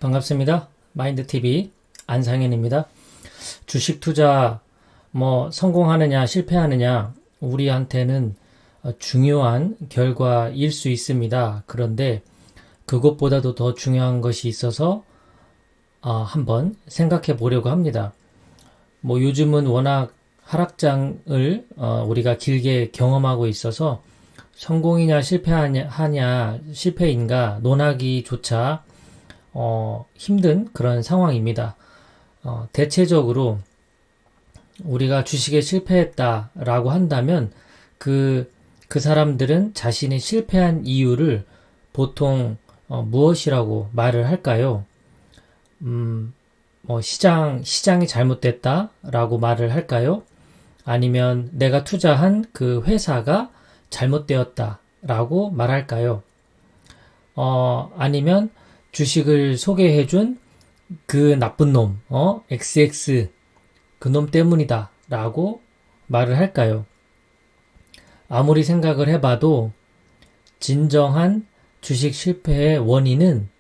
반갑습니다. 마인드TV 안상현입니다. 주식 투자 성공하느냐 실패하느냐 우리한테는 중요한 결과일 수 있습니다. 그런데 그것보다도 더 중요한 것이 있어서 한번 생각해 보려고 합니다. 요즘은 워낙 하락장을 우리가 길게 경험하고 있어서 성공이냐 실패인가 논하기조차 힘든 그런 상황입니다. 대체적으로 우리가 주식에 실패했다라고 한다면 그 사람들은 자신이 실패한 이유를 보통 무엇이라고 말을 할까요? 시장이 잘못됐다라고 말을 할까요? 아니면 내가 투자한 그 회사가 잘못되었다라고 말할까요? 아니면 주식을 소개해준 그 나쁜 놈, XX, 그 놈 때문이다 라고 말을 할까요? 아무리 생각을 해봐도 진정한 주식 실패의 원인은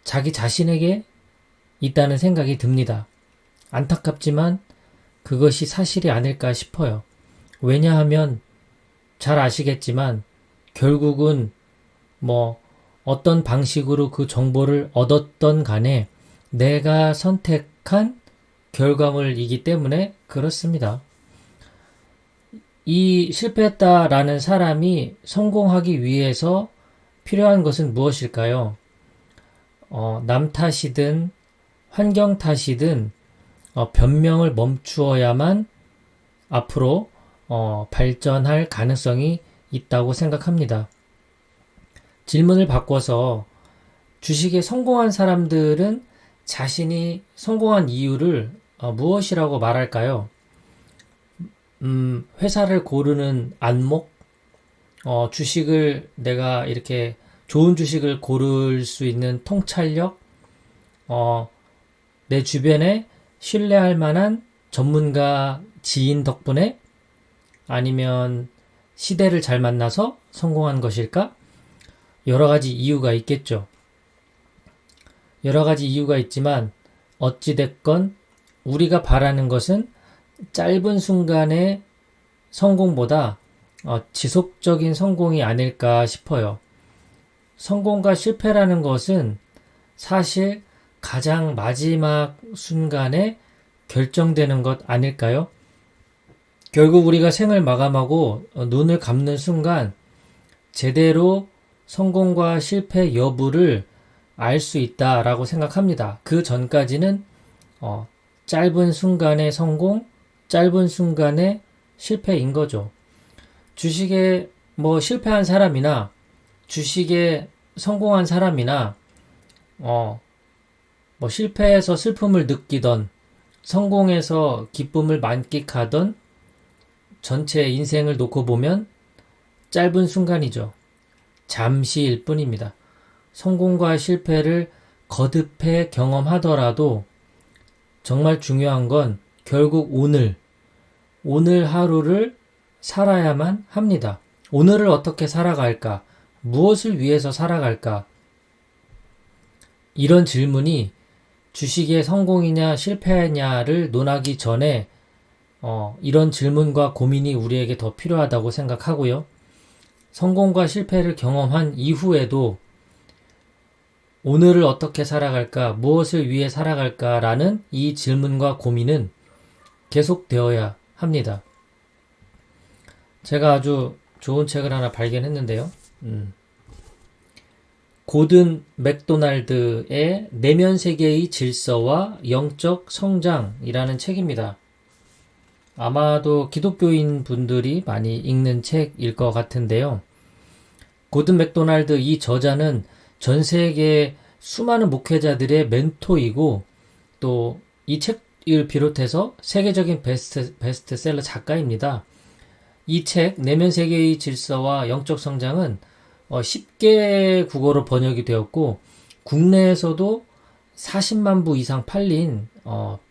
자기 자신에게 있다는 생각이 듭니다. 안타깝지만 그것이 사실이 아닐까 싶어요. 왜냐하면 잘 아시겠지만 결국은 어떤 방식으로 그 정보를 얻었던 간에 내가 선택한 결과물이기 때문에 그렇습니다. 이 실패했다라는 사람이 성공하기 위해서 필요한 것은 무엇일까요? 남 탓이든 환경 탓이든 변명을 멈추어야만 앞으로 발전할 가능성이 있다고 생각합니다. 질문을 바꿔서 주식에 성공한 사람들은 자신이 성공한 이유를 무엇이라고 말할까요? 회사를 고르는 안목? 주식을 내가 이렇게 좋은 주식을 고를 수 있는 통찰력? 내 주변에 신뢰할 만한 전문가 지인 덕분에? 아니면 시대를 잘 만나서 성공한 것일까? 여러 가지 이유가 있겠죠. 여러 가지 이유가 있지만 어찌됐건 우리가 바라는 것은 짧은 순간의 성공보다 지속적인 성공이 아닐까 싶어요. 성공과 실패라는 것은 사실 가장 마지막 순간에 결정되는 것 아닐까요? 결국 우리가 생을 마감하고 눈을 감는 순간 제대로 성공과 실패 여부를 알 수 있다라고 생각합니다. 그 전까지는 짧은 순간의 성공, 짧은 순간의 실패인 거죠. 주식에 실패한 사람이나 주식에 성공한 사람이나 실패해서 슬픔을 느끼던 성공해서 기쁨을 만끽하던 전체 인생을 놓고 보면 짧은 순간이죠. 잠시일 뿐입니다. 성공과 실패를 거듭해 경험하더라도 정말 중요한 건 결국 오늘 하루를 살아야만 합니다. 오늘을 어떻게 살아갈까? 무엇을 위해서 살아갈까? 이런 질문이 주식의 성공이냐 실패냐를 논하기 전에 이런 질문과 고민이 우리에게 더 필요하다고 생각하고요. 성공과 실패를 경험한 이후에도 오늘을 어떻게 살아갈까, 무엇을 위해 살아갈까라는 이 질문과 고민은 계속되어야 합니다. 제가 아주 좋은 책을 하나 발견했는데요. 고든 맥도날드의 내면 세계의 질서와 영적 성장이라는 책입니다. 아마도 기독교인 분들이 많이 읽는 책일 것 같은데요. 고든 맥도날드 이 저자는 전 세계 수많은 목회자들의 멘토이고 또 이 책을 비롯해서 세계적인 베스트셀러 작가입니다. 이 책 내면 세계의 질서와 영적 성장은 10개 국어로 번역이 되었고 국내에서도 40만 부 이상 팔린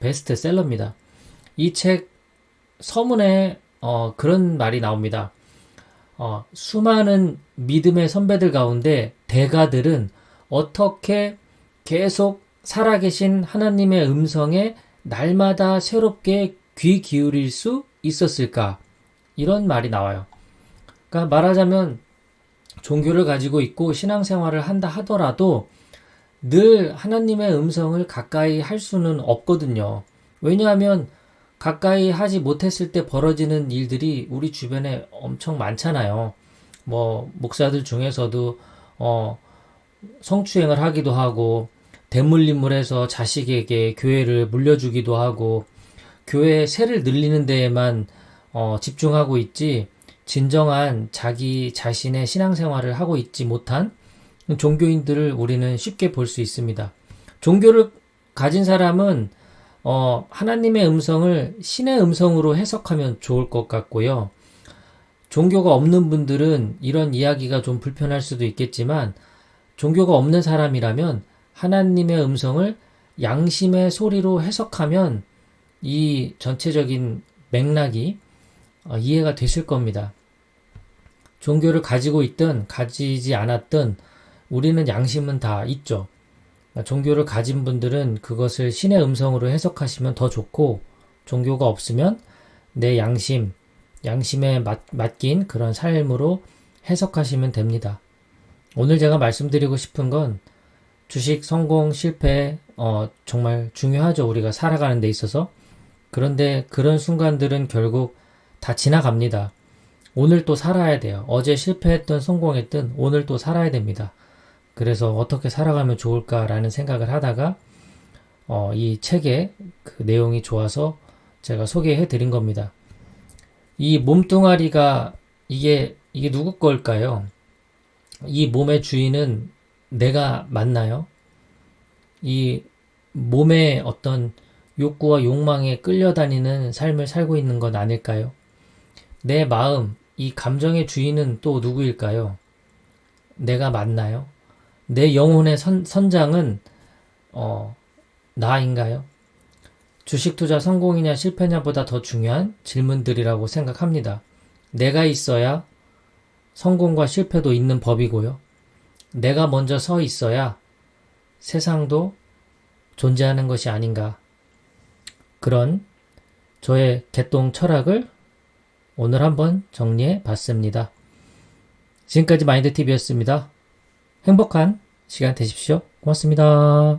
베스트셀러입니다. 이 책 서문에 그런 말이 나옵니다. 수많은 믿음의 선배들 가운데 대가들은 어떻게 계속 살아계신 하나님의 음성에 날마다 새롭게 귀 기울일 수 있었을까? 이런 말이 나와요. 그러니까 말하자면 종교를 가지고 있고 신앙생활을 한다 하더라도 늘 하나님의 음성을 가까이 할 수는 없거든요. 왜냐하면 가까이 하지 못했을 때 벌어지는 일들이 우리 주변에 엄청 많잖아요. 뭐 목사들 중에서도 성추행을 하기도 하고 대물림을 해서 자식에게 교회를 물려주기도 하고 교회의 세를 늘리는 데에만 집중하고 있지 진정한 자기 자신의 신앙생활을 하고 있지 못한 종교인들을 우리는 쉽게 볼 수 있습니다. 종교를 가진 사람은 하나님의 음성을 신의 음성으로 해석하면 좋을 것 같고요. 종교가 없는 분들은 이런 이야기가 좀 불편할 수도 있겠지만 종교가 없는 사람이라면 하나님의 음성을 양심의 소리로 해석하면 이 전체적인 맥락이 이해가 되실 겁니다. 종교를 가지고 있든 가지지 않았든 우리는 양심은 다 있죠. 종교를 가진 분들은 그것을 신의 음성으로 해석하시면 더 좋고 종교가 없으면 내 양심에 맡긴 그런 삶으로 해석하시면 됩니다. 오늘 제가 말씀드리고 싶은 건 주식 성공 실패 정말 중요하죠. 우리가 살아가는 데 있어서. 그런데 그런 순간들은 결국 다 지나갑니다. 오늘 또 살아야 돼요. 어제 실패했든 성공했든 오늘 또 살아야 됩니다. 그래서 어떻게 살아가면 좋을까라는 생각을 하다가 이 책의 그 내용이 좋아서 제가 소개해 드린 겁니다. 이 몸뚱아리가 이게 누구 걸까요? 이 몸의 주인은 내가 맞나요? 이 몸의 어떤 욕구와 욕망에 끌려다니는 삶을 살고 있는 건 아닐까요? 내 마음, 이 감정의 주인은 또 누구일까요? 내가 맞나요? 내 영혼의 선장은 나인가요? 주식 투자 성공이냐 실패냐보다 더 중요한 질문들이라고 생각합니다. 내가 있어야 성공과 실패도 있는 법이고요. 내가 먼저 서 있어야 세상도 존재하는 것이 아닌가. 그런 저의 개똥 철학을 오늘 한번 정리해 봤습니다. 지금까지 마인드TV였습니다. 행복한 시간 되십시오. 고맙습니다.